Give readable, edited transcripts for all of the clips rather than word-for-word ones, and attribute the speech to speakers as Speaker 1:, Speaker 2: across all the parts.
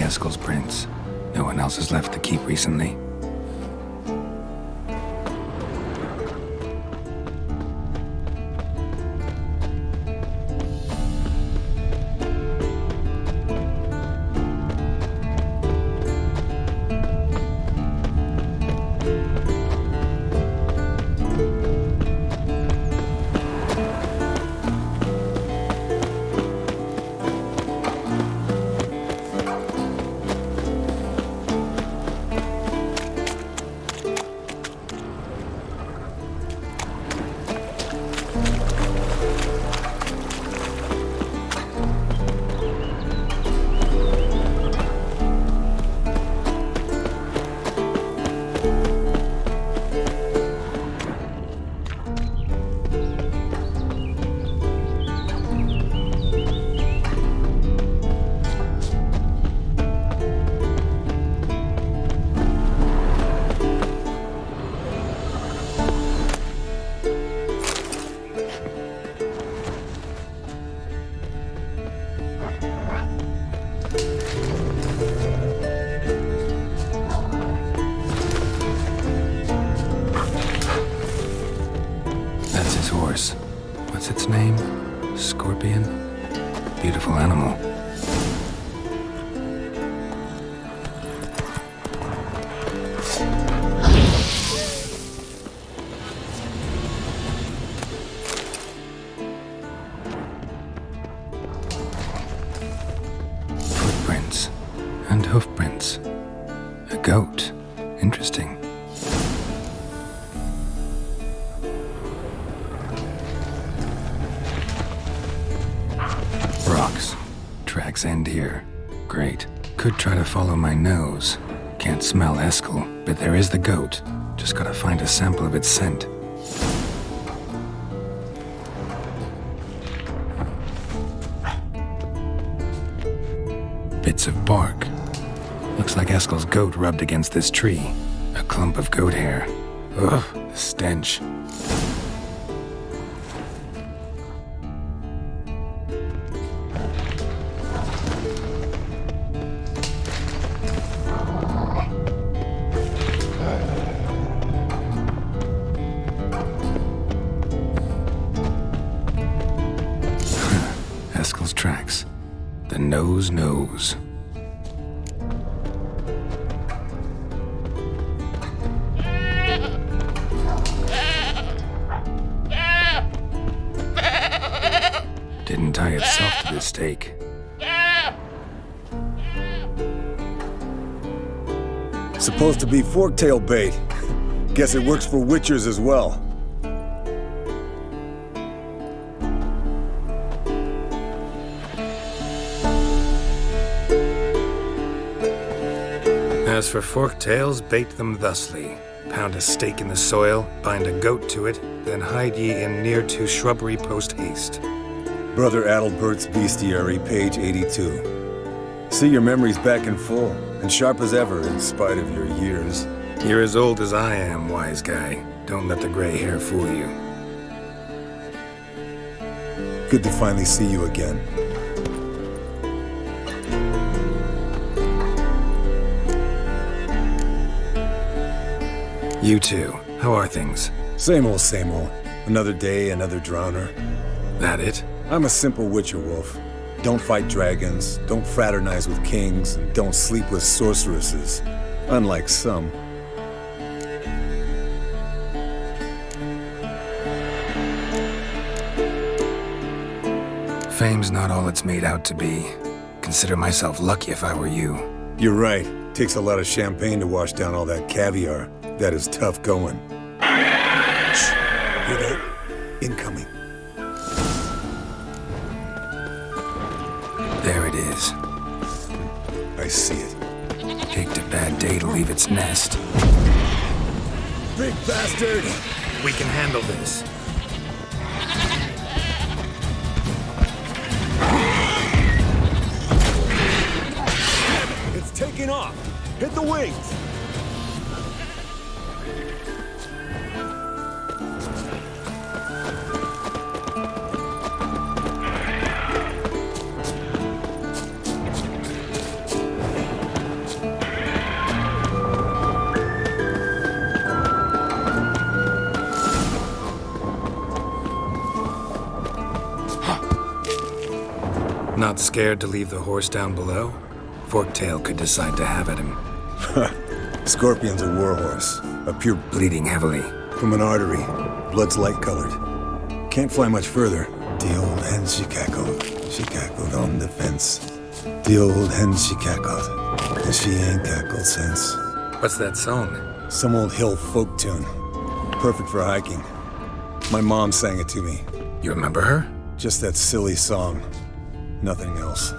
Speaker 1: Eskel's prints. No one else has left the keep recently. Horse. What's its name? Scorpion? Beautiful animal. Footprints and hoofprints. A goat. Interesting. Rocks. Tracks end here. Great. Could try to follow my nose. Can't smell Eskel, but there is the goat. Just gotta find a sample of its scent. Bits of bark. Looks like Eskel's goat rubbed against this tree. A clump of goat hair. Ugh, the stench. Eskel's tracks. The nose knows. Didn't tie itself to the stake.
Speaker 2: Supposed to be forktail bait. Guess it works for witchers as well.
Speaker 1: As for forktails, bait them thusly. Pound a stake in the soil, bind a goat to it, then hide ye in near to shrubbery post haste.
Speaker 2: Brother Adalbert's Bestiary, page 82. See your memories back in full, and sharp as ever in spite of your years.
Speaker 1: You're as old as I am, wise guy. Don't let the gray hair fool you.
Speaker 2: Good to finally see you again.
Speaker 1: You too. How are things?
Speaker 2: Same old, same old. Another day, another drowner.
Speaker 1: That it?
Speaker 2: I'm a simple witcher wolf. Don't fight dragons, don't fraternize with kings, and don't sleep with sorceresses. Unlike some.
Speaker 1: Fame's not all it's made out to be. Consider myself lucky if I were you.
Speaker 2: You're right. Takes a lot of champagne to wash down all that caviar. That is tough going. Shh. Hear that? Incoming.
Speaker 1: There it is.
Speaker 2: I see it.
Speaker 1: Picked a bad day to leave its nest.
Speaker 2: Big bastard!
Speaker 1: We can handle this.
Speaker 2: It's taking off! Hit the wings!
Speaker 1: Not scared to leave the horse down below? Forktail could decide to have at him.
Speaker 2: Scorpion's a warhorse, a pure
Speaker 1: Bleeding heavily.
Speaker 2: from an artery. Blood's light-colored. Can't fly much further. The old hen she cackled on the fence. The old hen she cackled, and she ain't cackled since.
Speaker 1: What's that song?
Speaker 2: Some old hill folk tune. Perfect for hiking. My mom sang it to me.
Speaker 1: You remember her?
Speaker 2: Just that silly song. Nothing else.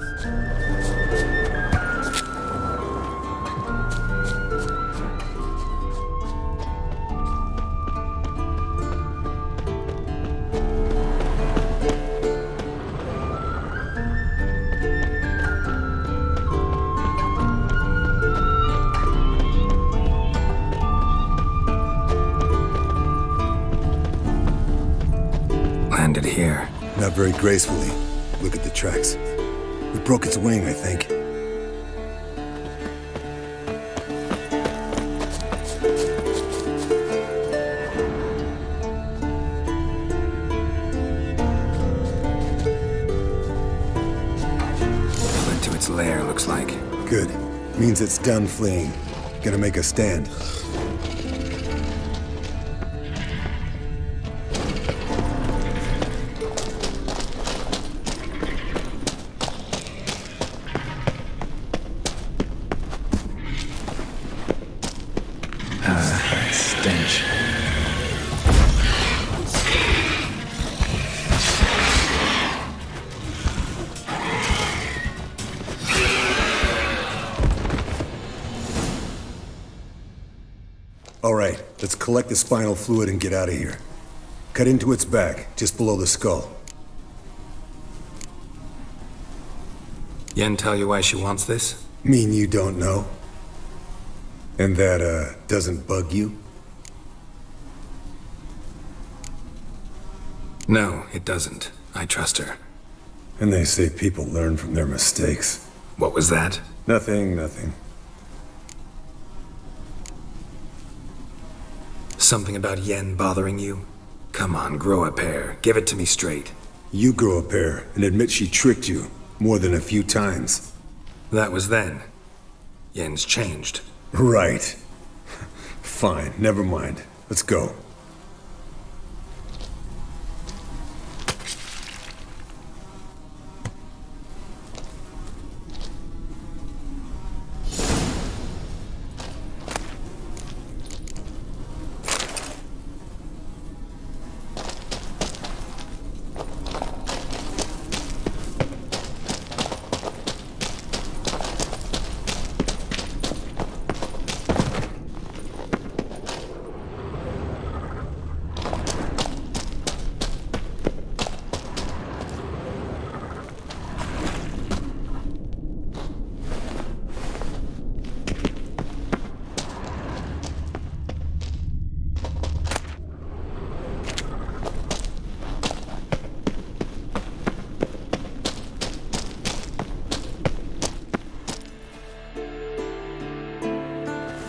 Speaker 1: Landed here.
Speaker 2: Not very gracefully. Look at the tracks. We broke its wing, I think.
Speaker 1: Fled to its lair, looks like.
Speaker 2: Good. Means it's done fleeing. Gonna make a stand.
Speaker 1: Stench.
Speaker 2: All right, let's collect the spinal fluid and get out of here. Cut into its back, just below the skull.
Speaker 1: Yen tell you why she wants this?
Speaker 2: Mean you don't know? And that, doesn't bug you?
Speaker 1: No, it doesn't. I trust her.
Speaker 2: And they say people learn from their mistakes.
Speaker 1: What was that?
Speaker 2: Nothing.
Speaker 1: Something about Yen bothering you? Come on, grow a pair. Give it to me straight.
Speaker 2: You grow a pair and admit she tricked you more than a few times.
Speaker 1: That was then. Yen's changed.
Speaker 2: Right. Fine, never mind. Let's go.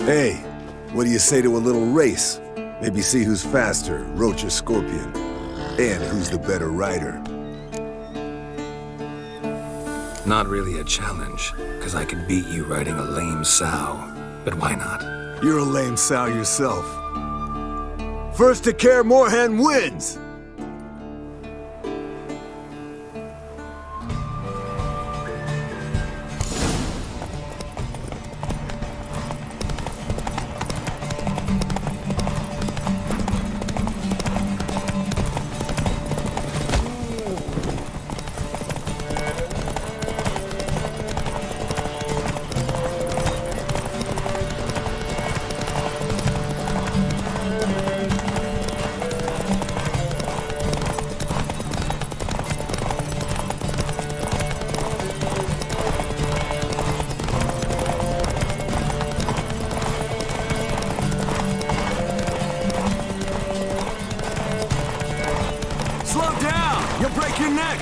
Speaker 2: Hey, what do you say to a little race? Maybe see who's faster, Roach or Scorpion. And who's the better rider.
Speaker 1: Not really a challenge, because I could beat you riding a lame sow. But why not?
Speaker 2: You're a lame sow yourself. First to Care Moorhen wins! Slow down! You'll break your neck!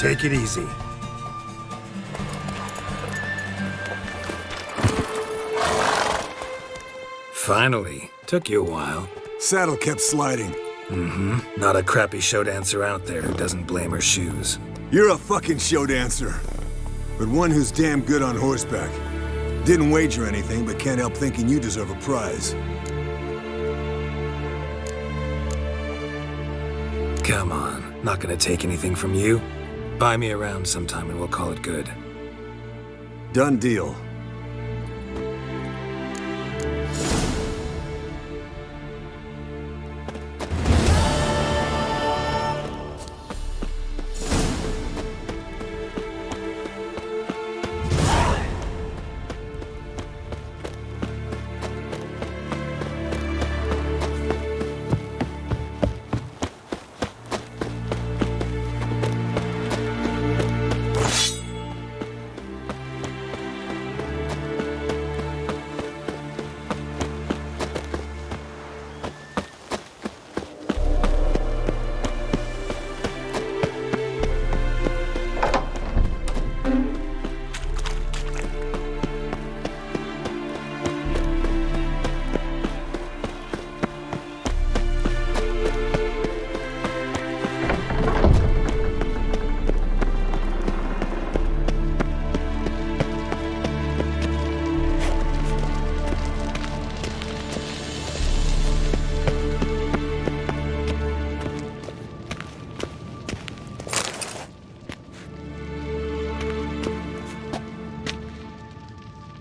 Speaker 1: Take it easy. Finally. Took you a while.
Speaker 2: Saddle kept sliding.
Speaker 1: Not a crappy show dancer out there who doesn't blame her shoes.
Speaker 2: You're a fucking show dancer. But one who's damn good on horseback. Didn't wager anything, but can't help thinking you deserve a prize.
Speaker 1: Come on. Not gonna take anything from you. Buy me around sometime and we'll call it good.
Speaker 2: Done deal.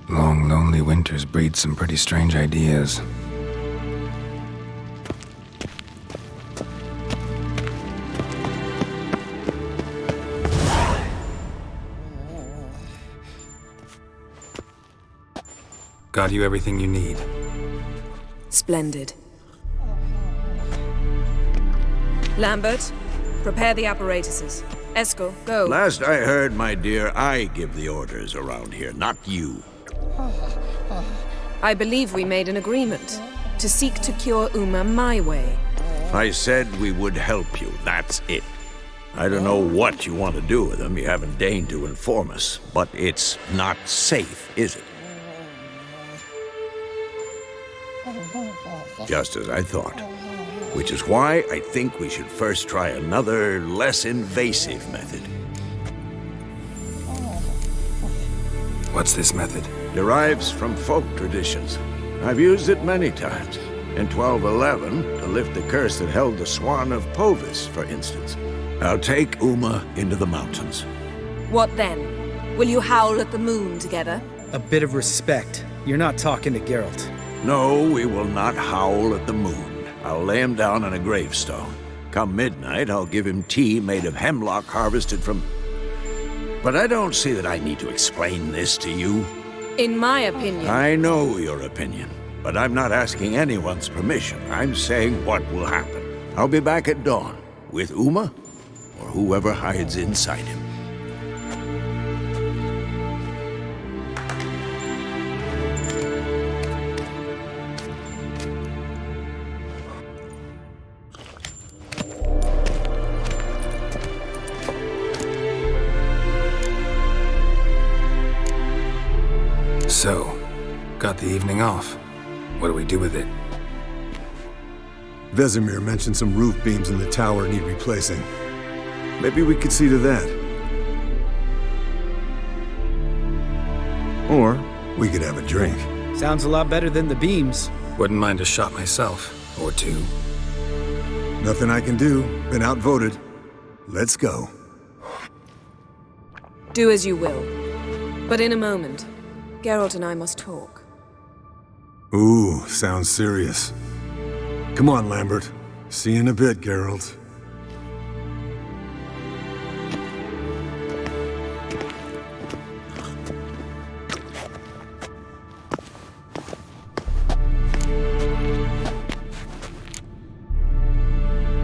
Speaker 1: Long, lonely winters breed some pretty strange ideas. Got you everything you need.
Speaker 3: Splendid. Lambert, prepare the apparatuses. Eskel, go.
Speaker 4: Last I heard, my dear, I give the orders around here, not you.
Speaker 3: I believe we made an agreement to seek to cure Uma my way.
Speaker 4: I said we would help you, that's it. I don't know what you want to do with them, you haven't deigned to inform us, but it's not safe, is it? Just as I thought. Which is why I think we should first try another, less invasive method.
Speaker 1: What's this method?
Speaker 4: Derives from folk traditions. I've used it many times. In 1211, to lift the curse that held the Swan of Povis, for instance. I'll take Uma into the mountains.
Speaker 3: What then? Will you howl at the moon together?
Speaker 5: A bit of respect. You're not talking to Geralt.
Speaker 4: No, we will not howl at the moon. I'll lay him down on a gravestone. Come midnight, I'll give him tea made of hemlock harvested from... But I don't see that I need to explain this to you.
Speaker 3: In my opinion...
Speaker 4: I know your opinion, but I'm not asking anyone's permission. I'm saying what will happen. I'll be back at dawn, with Uma, or whoever hides inside him.
Speaker 1: So, got the evening off. What do we do with it?
Speaker 2: Vesemir mentioned some roof beams in the tower need replacing. Maybe we could see to that. Or we could have a drink.
Speaker 5: Sounds a lot better than the beams.
Speaker 1: Wouldn't mind a shot myself, or two.
Speaker 2: Nothing I can do. Been outvoted. Let's go.
Speaker 3: Do as you will. But in a moment, Geralt and I must talk.
Speaker 2: Ooh, sounds serious. Come on, Lambert. See you in a bit, Geralt.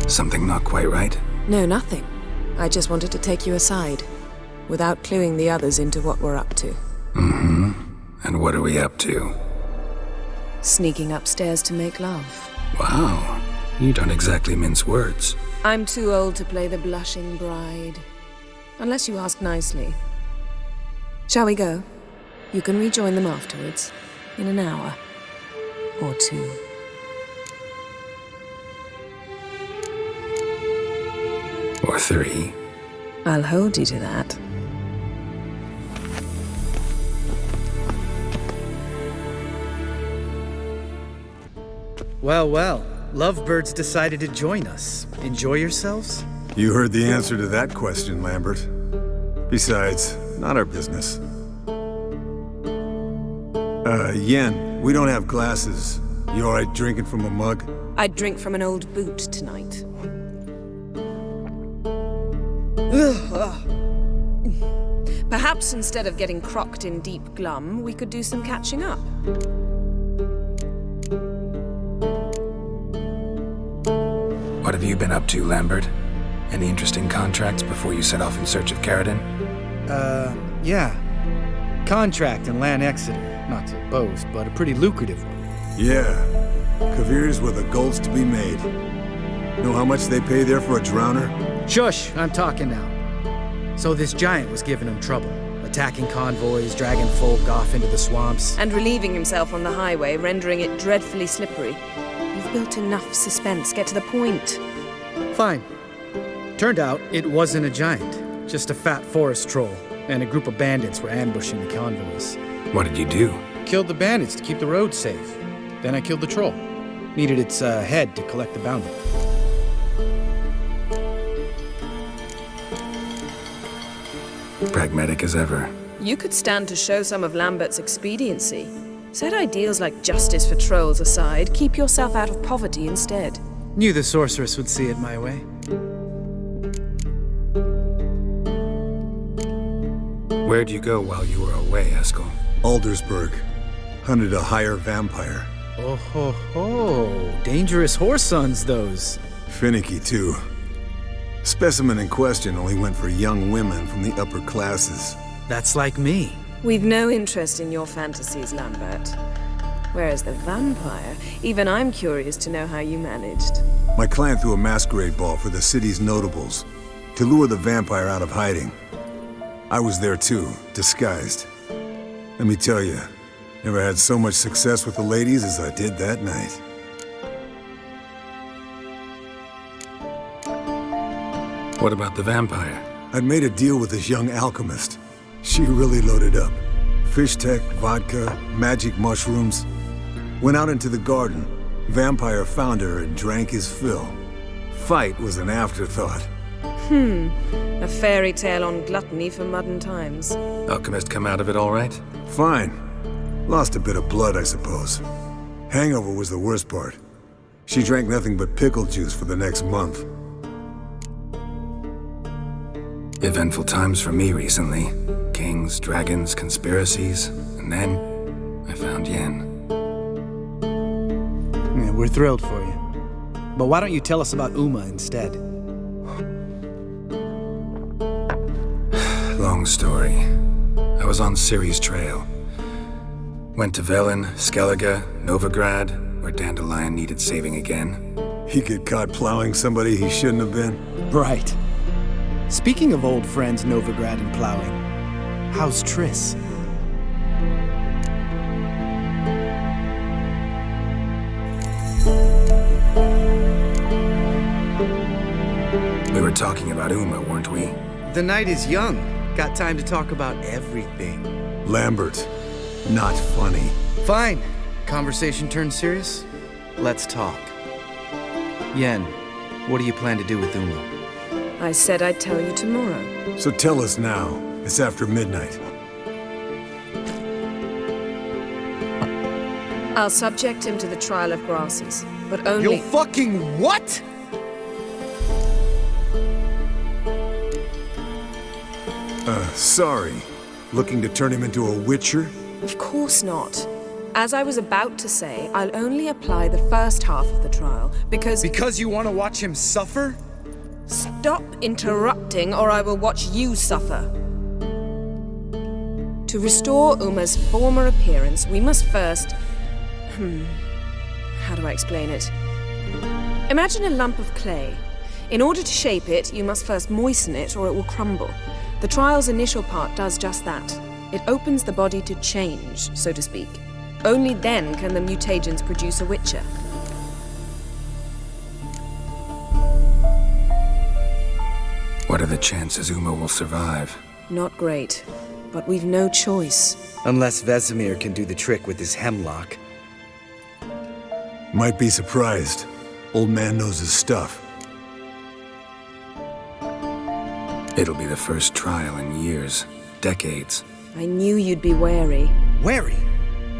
Speaker 1: Something not quite right?
Speaker 3: No, nothing. I just wanted to take you aside, without cluing the others into what we're up to.
Speaker 1: Mm-hmm. And what are we up to?
Speaker 3: Sneaking upstairs to make love.
Speaker 1: Wow. You don't exactly mince words.
Speaker 3: I'm too old to play the blushing bride. Unless you ask nicely. Shall we go? You can rejoin them afterwards, in an hour or two.
Speaker 1: Or 3.
Speaker 3: I'll hold you to that.
Speaker 5: Well, well. Lovebirds decided to join us. Enjoy yourselves?
Speaker 2: You heard the answer to that question, Lambert. Besides, not our business. Yen, we don't have glasses. You alright drinking from a mug?
Speaker 3: I'd drink from an old boot tonight. Perhaps instead of getting crocked in deep glum, we could do some catching up.
Speaker 1: What have you been up to, Lambert? Any interesting contracts before you set off in search of Carradine?
Speaker 5: Yeah. Contract in Lan Exeter. Not to boast, but a pretty lucrative one.
Speaker 2: Yeah. Kavir's where the gold's to be made. Know how much they pay there for a drowner?
Speaker 5: Shush, I'm talking now. So this giant was giving him trouble. Attacking convoys, dragging folk off into the swamps.
Speaker 3: And relieving himself on the highway, rendering it dreadfully slippery. You've built enough suspense. Get to the point.
Speaker 5: Fine. Turned out it wasn't a giant. Just a fat forest troll. And a group of bandits were ambushing the convoys.
Speaker 1: What did you do?
Speaker 5: Killed the bandits to keep the road safe. Then I killed the troll. Needed its head to collect the bounty.
Speaker 1: Pragmatic as ever.
Speaker 3: You could stand to show some of Lambert's expediency. Set ideals like justice for trolls aside, keep yourself out of poverty instead.
Speaker 5: Knew the sorceress would see it my way.
Speaker 1: Where'd you go while you were away, Eskel?
Speaker 2: Aldersburg. Hunted a higher vampire.
Speaker 5: Oh ho ho. Dangerous horse sons, those.
Speaker 2: Finicky, too. Specimen in question only went for young women from the upper classes.
Speaker 5: That's like me.
Speaker 3: We've no interest in your fantasies, Lambert. Whereas the vampire, even I'm curious to know how you managed.
Speaker 2: My client threw a masquerade ball for the city's notables to lure the vampire out of hiding. I was there too, disguised. Let me tell you, never had so much success with the ladies as I did that night.
Speaker 1: What about the vampire?
Speaker 2: I'd made a deal with this young alchemist. She really loaded up. Fish tech, vodka, magic mushrooms. Went out into the garden. Vampire found her and drank his fill. Fight was an afterthought.
Speaker 3: A fairy tale on gluttony for modern times.
Speaker 1: Alchemist come out of it all right?
Speaker 2: Fine. Lost a bit of blood, I suppose. Hangover was the worst part. She drank nothing but pickle juice for the next month.
Speaker 1: Eventful times for me recently. Kings, dragons, conspiracies, and then I found Yen.
Speaker 5: Yeah, we're thrilled for you. But why don't you tell us about Uma instead?
Speaker 1: Long story. I was on Ciri's trail. Went to Velen, Skellige, Novigrad, where Dandelion needed saving again.
Speaker 2: He get caught plowing somebody he shouldn't have been.
Speaker 5: Right. Speaking of old friends Novigrad and plowing, how's Triss?
Speaker 1: We were talking about Uma, weren't we?
Speaker 5: The night is young. Got time to talk about everything.
Speaker 2: Lambert, not funny.
Speaker 5: Fine. Conversation turned serious? Let's talk. Yen, what do you plan to do with Uma?
Speaker 3: I said I'd tell you tomorrow.
Speaker 2: So tell us now. It's after midnight.
Speaker 3: I'll subject him to the trial of grasses, but only—
Speaker 5: You'll fucking what?
Speaker 2: Sorry. Looking to turn him into a witcher?
Speaker 3: Of course not. As I was about to say, I'll only apply the first half of the trial, because—
Speaker 5: Because you want to watch him suffer?
Speaker 3: Stop interrupting, or I will watch you suffer. To restore Uma's former appearance, we must first— how do I explain it? Imagine a lump of clay. In order to shape it, you must first moisten it, or it will crumble. The trial's initial part does just that. It opens the body to change, so to speak. Only then can the mutagens produce a Witcher.
Speaker 1: What are the chances Uma will survive?
Speaker 3: Not great, but we've no choice.
Speaker 5: Unless Vesemir can do the trick with his hemlock.
Speaker 2: Might be surprised. Old man knows his stuff.
Speaker 1: It'll be the first trial in years, decades.
Speaker 3: I knew you'd be wary.
Speaker 6: Wary?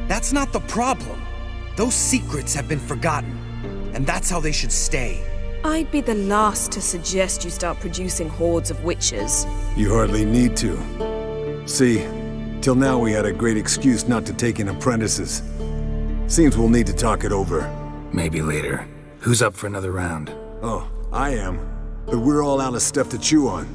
Speaker 6: That's not the problem. Those secrets have been forgotten, and that's how they should stay.
Speaker 3: I'd be the last to suggest you start producing hordes of witches.
Speaker 2: You hardly need to. See, till now we had a great excuse not to take in apprentices. Seems we'll need to talk it over.
Speaker 1: Maybe later. Who's up for another round?
Speaker 2: Oh, I am. But we're all out of stuff to chew on.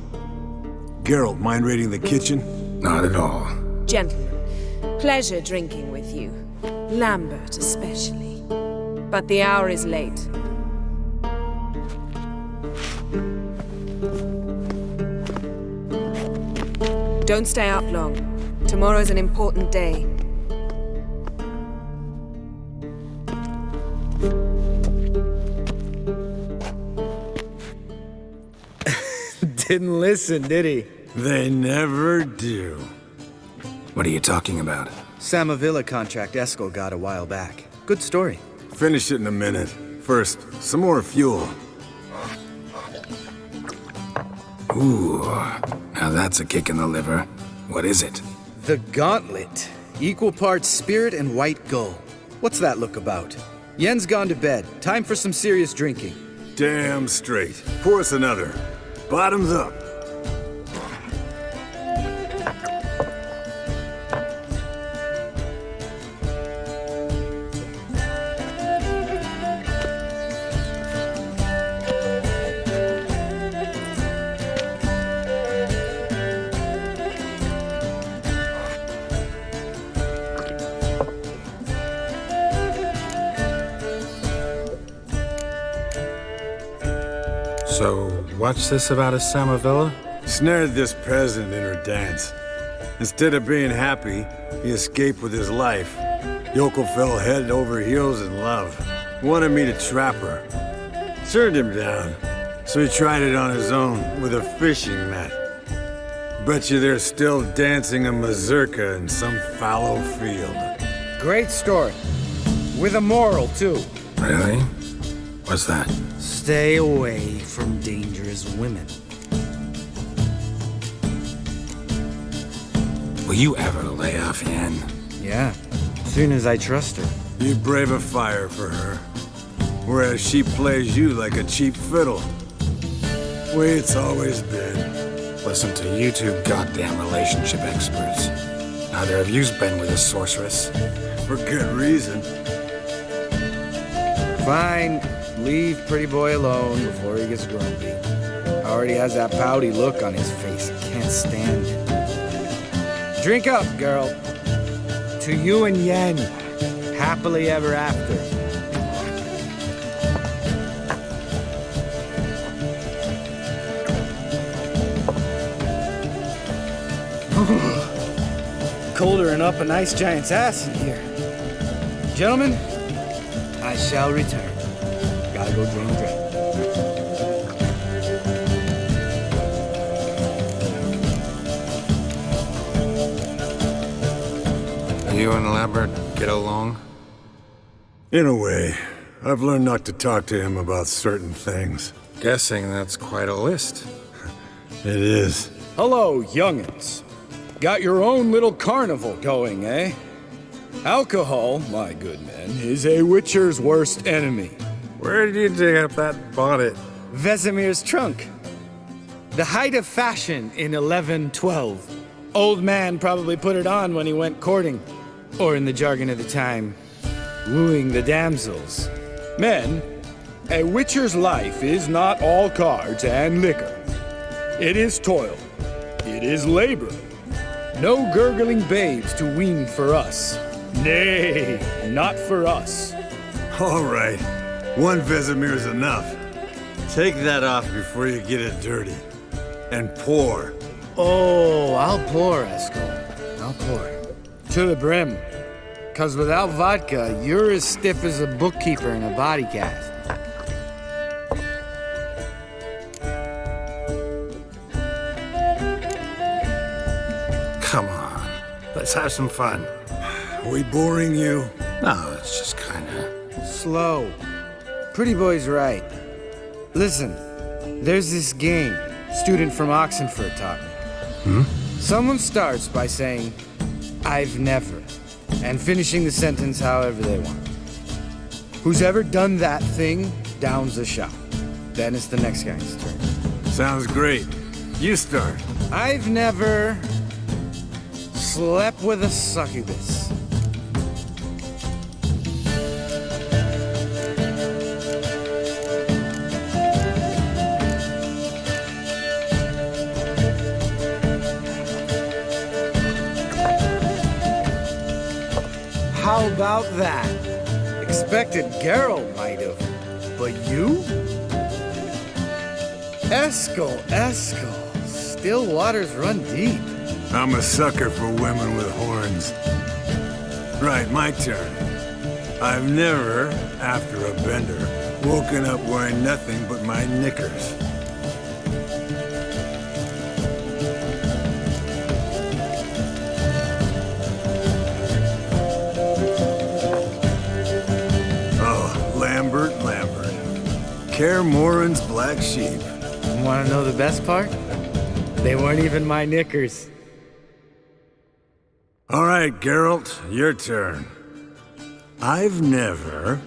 Speaker 2: Geralt, mind raiding the kitchen?
Speaker 1: Not at all.
Speaker 3: Gentlemen, pleasure drinking with you. Lambert especially. But the hour is late. Don't stay up long. Tomorrow's an important day.
Speaker 5: Didn't listen, did he?
Speaker 2: They never do.
Speaker 1: What are you talking about?
Speaker 5: Samavilla contract Eskel got a while back. Good story.
Speaker 2: Finish it in a minute. First, some more fuel.
Speaker 1: Ooh, now that's a kick in the liver. What is it?
Speaker 5: The Gauntlet. Equal parts spirit and white gull. What's that look about? Yen's gone to bed. Time for some serious drinking.
Speaker 2: Damn straight. Pour us another. Bottoms up.
Speaker 1: So, what's this about a Samavilla?
Speaker 2: Snared this peasant in her dance. Instead of being happy, he escaped with his life. Yokel fell head over heels in love. Wanted me to trap her. Turned him down, so he tried it on his own with a fishing net. Bet you they're still dancing a mazurka in some fallow field.
Speaker 6: Great story. With a moral, too.
Speaker 1: Really? What's that?
Speaker 6: Stay away from dangerous women.
Speaker 1: Will you ever lay off Yen?
Speaker 6: Yeah, soon as I trust her.
Speaker 2: You brave a fire for her, whereas she plays you like a cheap fiddle. Way it's always been.
Speaker 1: Listen to you two goddamn relationship experts. Neither of you's been with a sorceress.
Speaker 2: For good reason.
Speaker 6: Fine. Leave pretty boy alone before he gets grumpy. Already has that pouty look on his face. Can't stand it. Drink up, girl. To you and Yen. Happily ever after. Colder and up a nice giant's ass in here. Gentlemen, I shall return. Gotta go drain the drain.
Speaker 1: You and Lambert get along?
Speaker 2: In a way, I've learned not to talk to him about certain things.
Speaker 1: Guessing that's quite a list.
Speaker 2: It is.
Speaker 6: Hello, young'uns. Got your own little carnival going, eh? Alcohol, my good men, is a witcher's worst enemy.
Speaker 1: Where did you dig up that bonnet?
Speaker 6: Vesemir's trunk. The height of fashion in 1112. Old man probably put it on when he went courting. Or in the jargon of the time, wooing the damsels. Men, a witcher's life is not all cards and liquor. It is toil. It is labor. No gurgling babes to wean for us. Nay, not for us.
Speaker 2: All right. One Vesemir's enough. Take that off before you get it dirty. And pour.
Speaker 6: Oh, I'll pour, Eskel. I'll pour. To the brim. 'Cause without vodka, you're as stiff as a bookkeeper in a body cast.
Speaker 1: Come on, let's have some fun.
Speaker 2: Are we boring you?
Speaker 1: No, it's just kinda...
Speaker 6: Slow. Pretty boy's right. Listen, there's this game student from Oxenford taught me. Someone starts by saying, I've never, and finishing the sentence however they want. Who's ever done that thing downs the shot. Then it's the next guy's turn.
Speaker 2: Sounds great. You start.
Speaker 6: I've never slept with a succubus. How about that? Expected Geralt might have, but you? Eskel, still waters run deep.
Speaker 2: I'm a sucker for women with horns. Right, my turn. I've never, after a bender, woken up wearing nothing but my knickers. Lambert. Kaer Morhen's black sheep.
Speaker 6: Want to know the best part? They weren't even my knickers.
Speaker 2: All right, Geralt, your turn. I've never...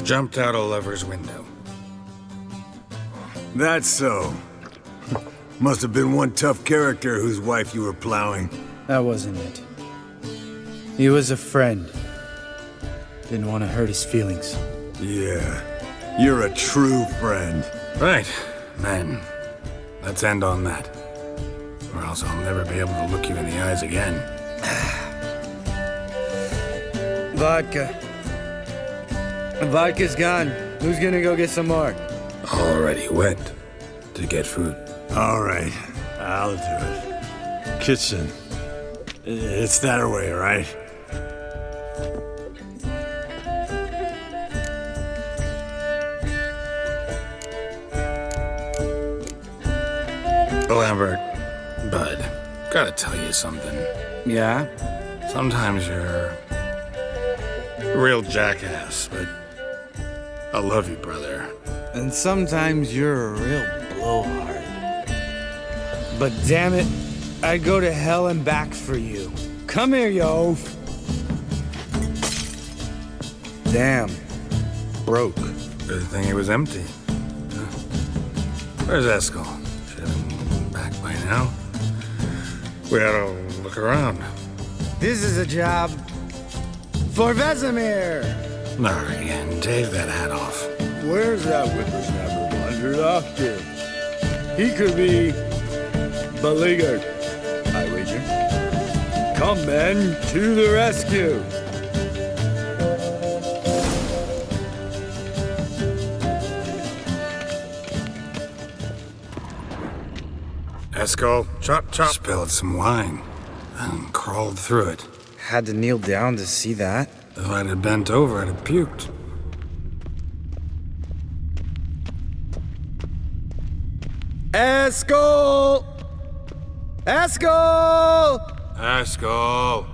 Speaker 1: Jumped out a lover's window.
Speaker 2: That's so. Must have been one tough character whose wife you were plowing.
Speaker 6: That wasn't it. He was a friend. Didn't want to hurt his feelings.
Speaker 2: Yeah, you're a true friend.
Speaker 1: Right, men. Let's end on that. Or else I'll never be able to look you in the eyes again.
Speaker 6: Vodka. Vodka's gone. Who's gonna go get some more?
Speaker 1: Already went to get food.
Speaker 2: All right, I'll do it. Kitchen. It's that way, right?
Speaker 1: Lambert, bud, gotta tell you something.
Speaker 6: Yeah?
Speaker 1: Sometimes you're a real jackass, but I love you, brother.
Speaker 6: And sometimes you're a real blowhard. But damn it, I'd go to hell and back for you. Come here, you oaf. Damn. Broke.
Speaker 1: Good thing it was empty. Where's Eskel? Should have been back by now. We ought to look around.
Speaker 6: This is a job for Vesemir.
Speaker 1: Not again. Take that hat off.
Speaker 6: Where's that whippersnapper wandered off to? He could be beleaguered, I wager. Come, men, to the rescue.
Speaker 1: Eskel, chop. Spilled some wine and crawled through it.
Speaker 6: Had to kneel down to see that.
Speaker 1: If I'd have bent over, I'd have puked.
Speaker 6: Eskel! Eskel!
Speaker 1: Eskel!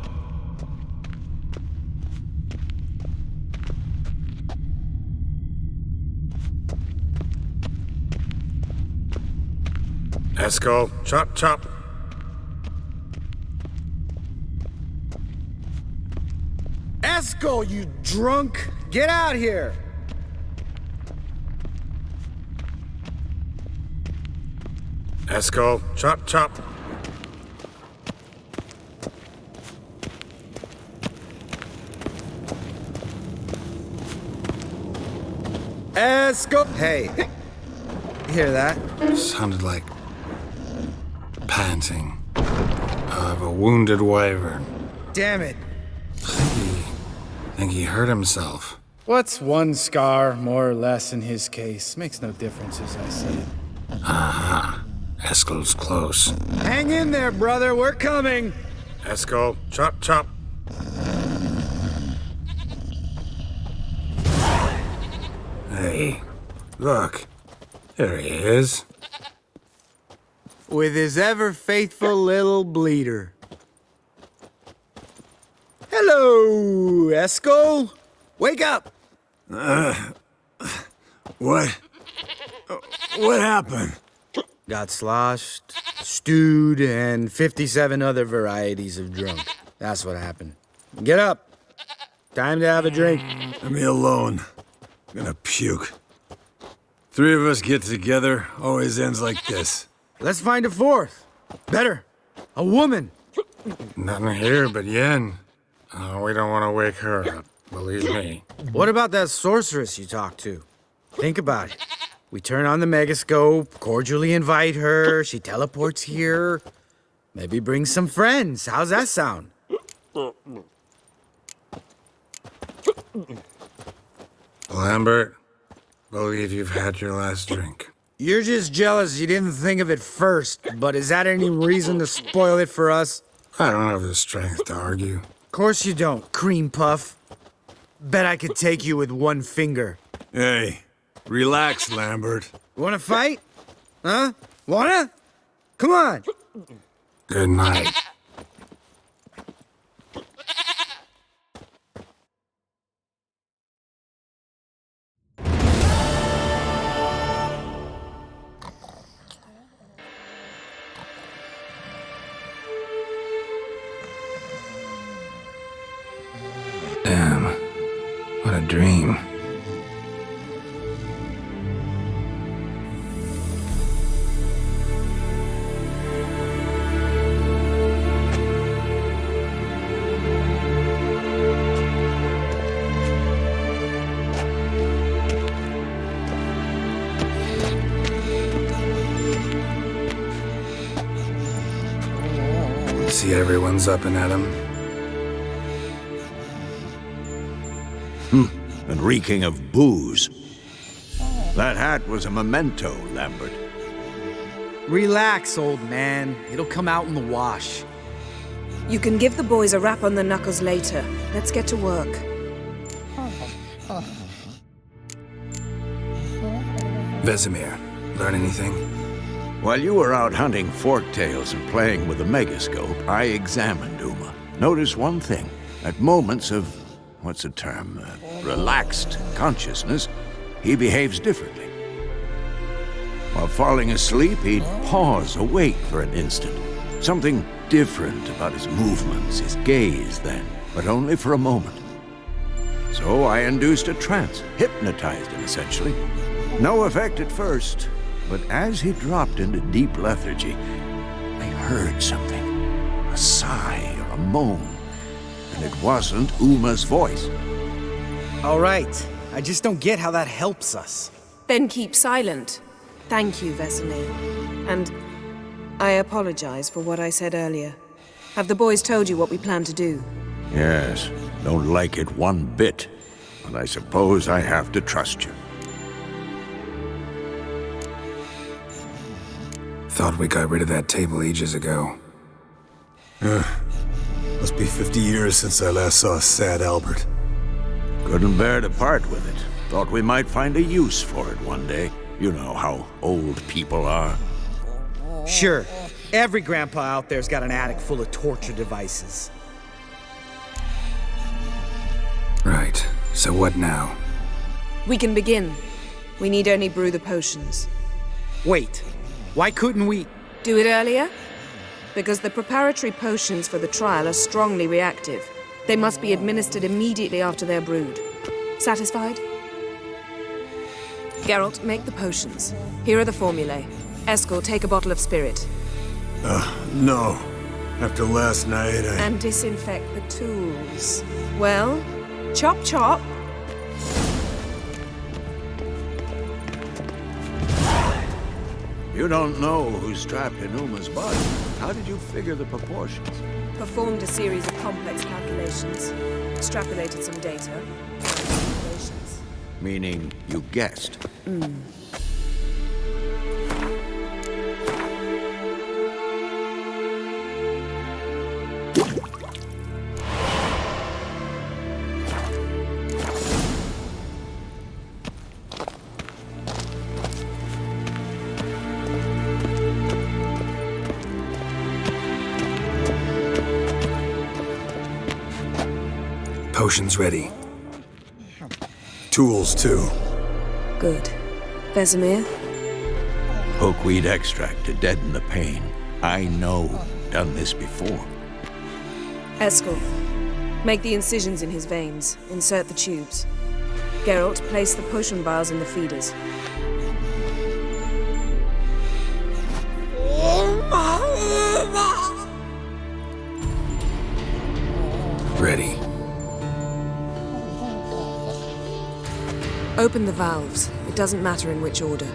Speaker 1: Eskel, chop.
Speaker 6: Eskel, you drunk! Get out here!
Speaker 1: Eskel, chop.
Speaker 6: Eskel! Hey, hear that?
Speaker 1: Sounded like panting of a wounded wyvern.
Speaker 6: Damn it.
Speaker 1: Think he hurt himself.
Speaker 5: What's one scar, more or less, in his case? Makes no difference, as I say.
Speaker 1: Aha. Eskel's close.
Speaker 5: Hang in there, brother. We're coming.
Speaker 1: Eskel, chop, chop. Hey, look. There he is.
Speaker 6: With his ever-faithful little bleeder. Hello, Eskel. Wake up.
Speaker 2: What? What happened?
Speaker 6: Got sloshed, stewed, and 57 other varieties of drunk. That's what happened. Get up. Time to have a drink.
Speaker 2: Leave me alone. I'm gonna puke. Three of us get together, always ends like this.
Speaker 6: Let's find a fourth. Better. A woman.
Speaker 1: Nothing here but Yen. Oh, we don't want to wake her up, believe me.
Speaker 6: What about that sorceress you talked to? Think about it. We turn on the megascope, cordially invite her, she teleports here. Maybe bring some friends. How's that sound?
Speaker 1: Lambert, believe you've had your last drink.
Speaker 6: You're just jealous you didn't think of it first, but is that any reason to spoil it for us?
Speaker 1: I don't have the strength to argue.
Speaker 6: Of course you don't, cream puff. Bet I could take you with one finger.
Speaker 2: Hey, relax, Lambert.
Speaker 6: Wanna fight? Huh? Wanna? Come on.
Speaker 1: Good night. Damn, what a dream. See everyone's up and at 'em.
Speaker 4: And reeking of booze. That hat was a memento, Lambert.
Speaker 6: Relax, old man. It'll come out in the wash.
Speaker 3: You can give the boys a rap on the knuckles later. Let's get to work.
Speaker 1: Vesemir, learn anything?
Speaker 4: While you were out hunting forktails and playing with the megascope, I examined Uma. Notice one thing. At moments of, what's the term, relaxed consciousness, he behaves differently. While falling asleep, he'd pause, awake for an instant. Something different about his movements, his gaze then, but only for a moment. So I induced a trance, hypnotized him essentially. No effect at first, but as he dropped into deep lethargy, I heard something. A sigh or a moan. And it wasn't Uma's voice.
Speaker 6: All right. I just don't get how that helps us.
Speaker 3: Then keep silent. Thank you, Vesemir. And I apologize for what I said earlier. Have the boys told you what we plan to do?
Speaker 4: Yes, don't like it one bit, but I suppose I have to trust you.
Speaker 1: Thought we got rid of that table ages ago.
Speaker 2: Must be 50 years since I last saw sad Albert.
Speaker 4: Couldn't bear to part with it. Thought we might find a use for it one day. You know how old people are.
Speaker 6: Sure. Every grandpa out there's got an attic full of torture devices.
Speaker 1: Right, so what now?
Speaker 3: We can begin. We need only brew the potions.
Speaker 6: Wait. Why couldn't we?
Speaker 3: Do it earlier? Because the preparatory potions for the trial are strongly reactive. They must be administered immediately after they're brewed. Satisfied? Geralt, make the potions. Here are the formulae. Eskel, take a bottle of spirit.
Speaker 2: No. After last night,
Speaker 3: And disinfect the tools. Well, chop chop.
Speaker 4: You don't know who's trapped in Uma's body. How did you figure the proportions?
Speaker 3: Performed a series of complex calculations. Extrapolated some data. Calculations.
Speaker 4: Meaning you guessed.
Speaker 1: Potion's ready.
Speaker 2: Tools, too.
Speaker 3: Good. Vesemir?
Speaker 4: Hookweed extract to deaden the pain. I know. Done this before.
Speaker 3: Eskel. Make the incisions in his veins. Insert the tubes. Geralt, place the potion vials in the feeders.
Speaker 1: Ready.
Speaker 3: Open the valves. It doesn't matter in which order.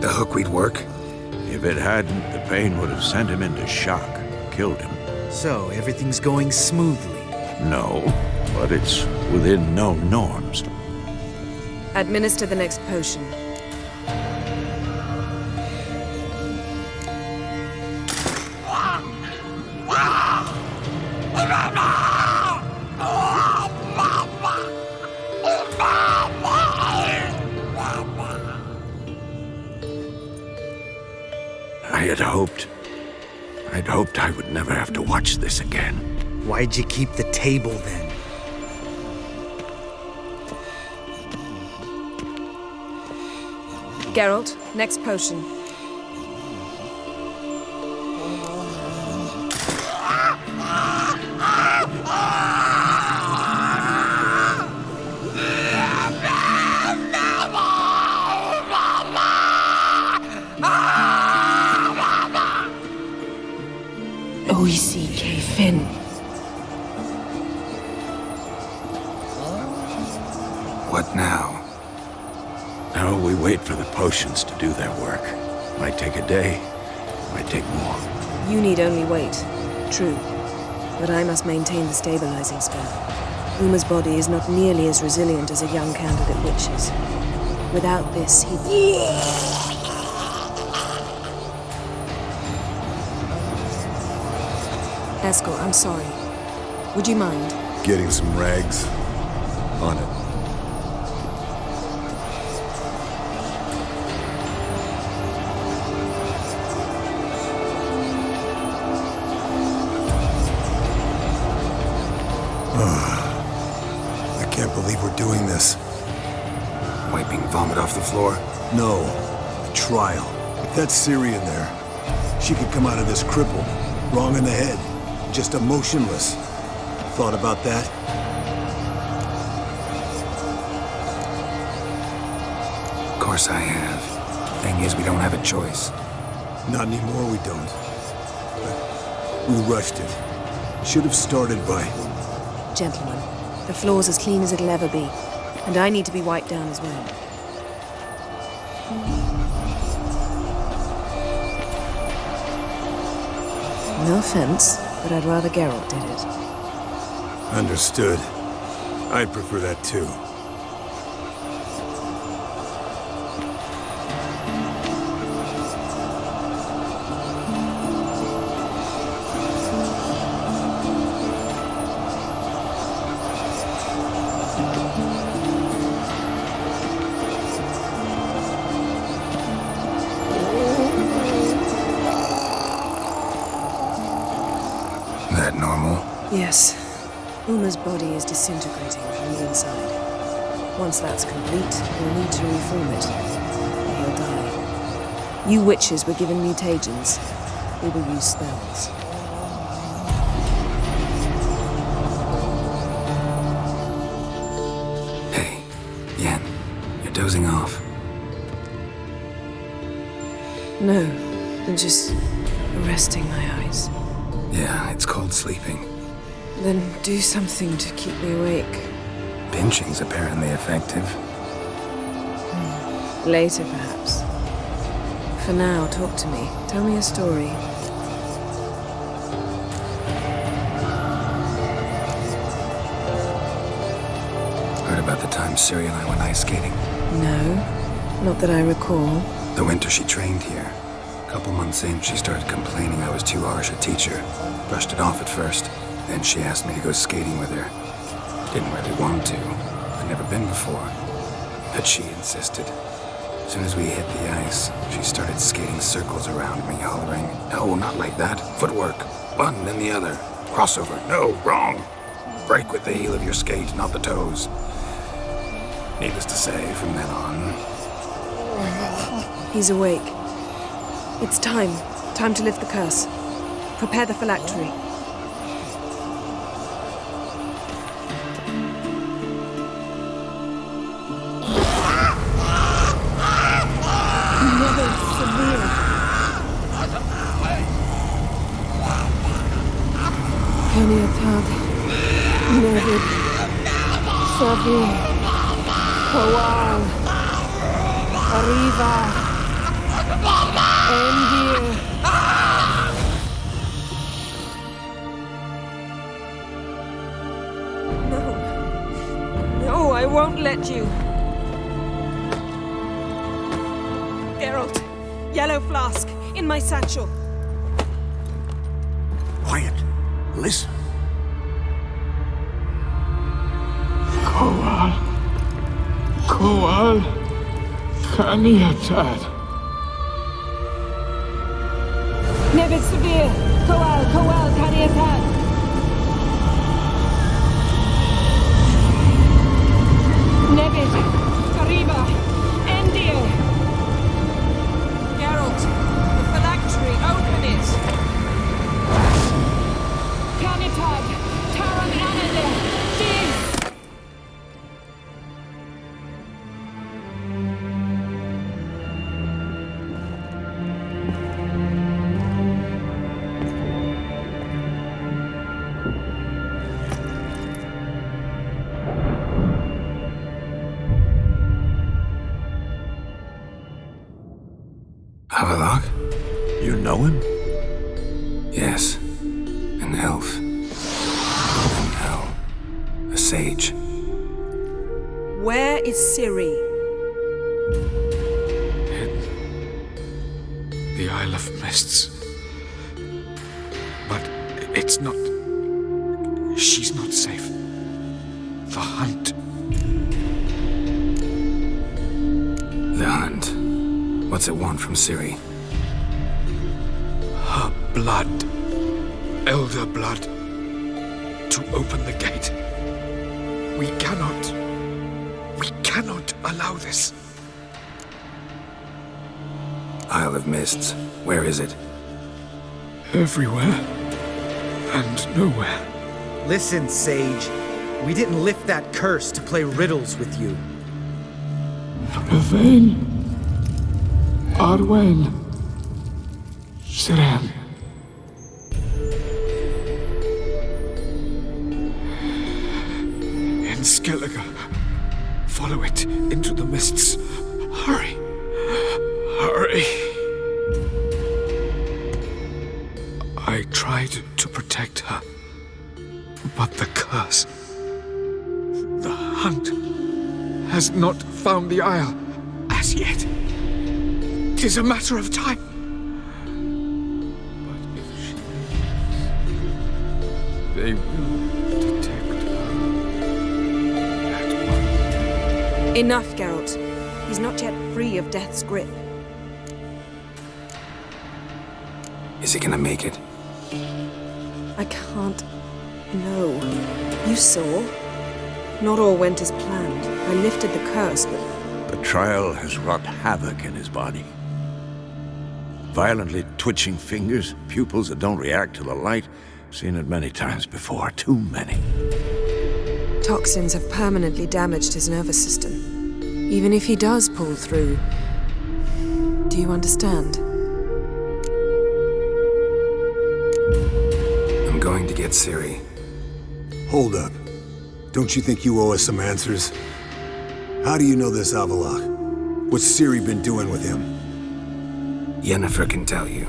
Speaker 1: The hookweed work?
Speaker 4: If it hadn't, the pain would have sent him into shock. Killed him.
Speaker 5: So, everything's going smoothly.
Speaker 4: No, but it's within known norms.
Speaker 3: Administer the next potion.
Speaker 4: I'd hoped I would never have to watch this again.
Speaker 5: Why'd you keep the table then?
Speaker 3: Geralt, next potion. OECK Finn.
Speaker 1: What now?
Speaker 4: Now we wait for the potions to do their work. Might take a day, might take more.
Speaker 3: You need only wait. True. But I must maintain the stabilizing spell. Uma's body is not nearly as resilient as a young candidate witch's. Without this, he... Eskel, I'm sorry. Would you mind?
Speaker 2: Getting some rags. On it. I can't believe we're doing this.
Speaker 1: Wiping vomit off the floor?
Speaker 2: No, the trial. If that's Ciri in there, she could come out of this crippled, wrong in the head, just emotionless. Thought about that?
Speaker 1: Of course I have. Thing is, we don't have a choice.
Speaker 2: Not anymore, we don't. But we rushed it. Should have started by...
Speaker 3: Gentlemen, the floor's as clean as it'll ever be, and I need to be wiped down as well. No offense, but I'd rather Geralt did it.
Speaker 2: Understood. I'd prefer that too.
Speaker 1: That normal?
Speaker 3: Yes. Uma's body is disintegrating from the inside. Once that's complete, we'll need to reform it. Or he'll die. You witches were given mutagens. We will use spells.
Speaker 1: Hey, Yen, you're dozing off.
Speaker 3: No, than just resting my eyes.
Speaker 1: Yeah, it's called sleeping.
Speaker 3: Then do something to keep me awake.
Speaker 1: Pinching's apparently effective.
Speaker 3: Later, perhaps. For now, talk to me. Tell me a story.
Speaker 1: Heard about the time Siri and I went ice skating?
Speaker 3: No, not that I recall.
Speaker 1: The winter she trained here. A couple months in, she started complaining I was too harsh a teacher. Brushed it off at first. Then she asked me to go skating with her. Didn't really want to. I'd never been before. But she insisted. As soon as we hit the ice, she started skating circles around me, hollering, "No, not like that. Footwork. One, then the other. Crossover. No, wrong. Break with the heel of your skate, not the toes." Needless to say, from then on...
Speaker 3: He's awake. It's time. Time to lift the curse. Prepare the phylactery. Keniatad, Nevid, Savir, Kowal, Arriva, Endir. No, I won't let you. Geralt, yellow flask, in my satchel.
Speaker 4: Quiet. Listen.
Speaker 7: Kowal, Kaniatad.
Speaker 3: Nevid Severe, Kowal, Kaniatad. Nevid, Kariba, Endir. Geralt, the phylactery, open it. Kaniatad, Taran Anadir, Dig.
Speaker 1: Havelock?
Speaker 4: You know him?
Speaker 1: Yes. An elf. An elf. A sage.
Speaker 3: Where is Ciri?
Speaker 7: The Isle of Mists. But it's not... She's not safe. The hunt.
Speaker 1: The hunt. What's it want from Ciri?
Speaker 7: Her blood. Elder blood. To open the gate. We cannot allow this.
Speaker 1: Isle of Mists. Where is it?
Speaker 7: Everywhere. And nowhere.
Speaker 5: Listen, Sage. We didn't lift that curse to play riddles with you.
Speaker 7: Yvain. Arwen. Siren. In Skellige. Follow it into the mists. Hurry. Hurry. I tried to protect her. But the curse. The hunt has not found the Isle as yet. 'Tis a matter of time. But if she lives, they will detect her at once.
Speaker 3: Enough, Geralt. He's not yet free of death's grip.
Speaker 1: Is he gonna make it?
Speaker 3: I can't. No. You saw? Not all went as planned. I lifted the curse, but...
Speaker 4: The trial has wrought havoc in his body. Violently twitching fingers, pupils that don't react to the light. Seen it many times before, too many.
Speaker 3: Toxins have permanently damaged his nervous system. Even if he does pull through... Do you understand?
Speaker 1: going to get Ciri.
Speaker 2: Hold up. Don't you think you owe us some answers? How do you know this Avalok? What's Ciri been doing with him?
Speaker 1: Yennefer can tell you.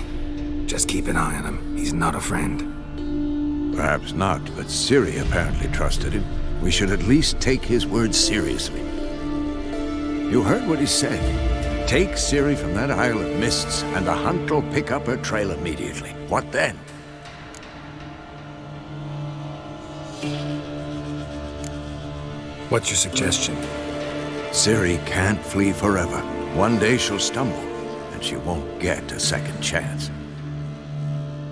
Speaker 1: Just keep an eye on him. He's not a friend.
Speaker 4: Perhaps not, but Ciri apparently trusted him. We should at least take his words seriously. You heard what he said. Take Ciri from that Isle of Mists, and the hunt will pick up her trail immediately. What then?
Speaker 1: What's your suggestion?
Speaker 4: Ciri can't flee forever. One day she'll stumble, and she won't get a second chance.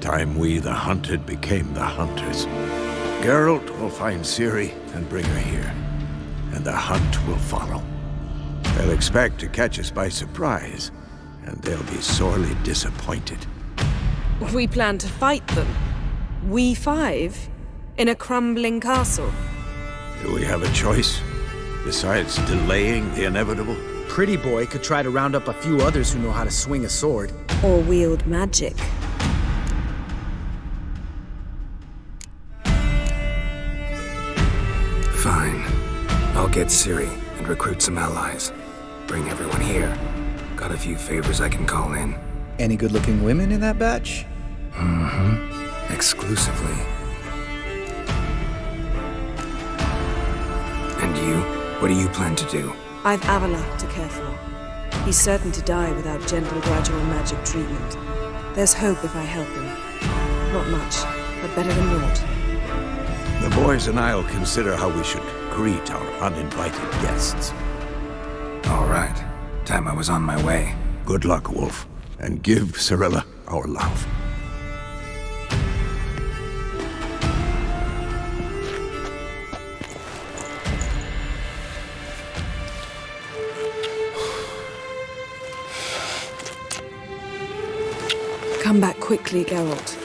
Speaker 4: Time we, the hunted, became the hunters. Geralt will find Ciri and bring her here, and the hunt will follow. They'll expect to catch us by surprise, and they'll be sorely disappointed.
Speaker 3: We plan to fight them. We five? In a crumbling castle?
Speaker 4: Do we have a choice? Besides delaying the inevitable?
Speaker 5: Pretty Boy could try to round up a few others who know how to swing a sword.
Speaker 3: Or wield magic.
Speaker 1: Fine. I'll get Ciri and recruit some allies. Bring everyone here. Got a few favors I can call in.
Speaker 5: Any good-looking women in that batch?
Speaker 1: Mm-hmm. Exclusively. And you? What do you plan to do?
Speaker 3: I've Avalok to care for. He's certain to die without gentle, gradual magic treatment. There's hope if I help him. Not much, but better than naught.
Speaker 4: The boys and I'll consider how we should greet our uninvited guests.
Speaker 1: All right. Time I was on my way.
Speaker 4: Good luck, Wolf, and give Cirilla our love.
Speaker 3: Come back quickly, Geralt.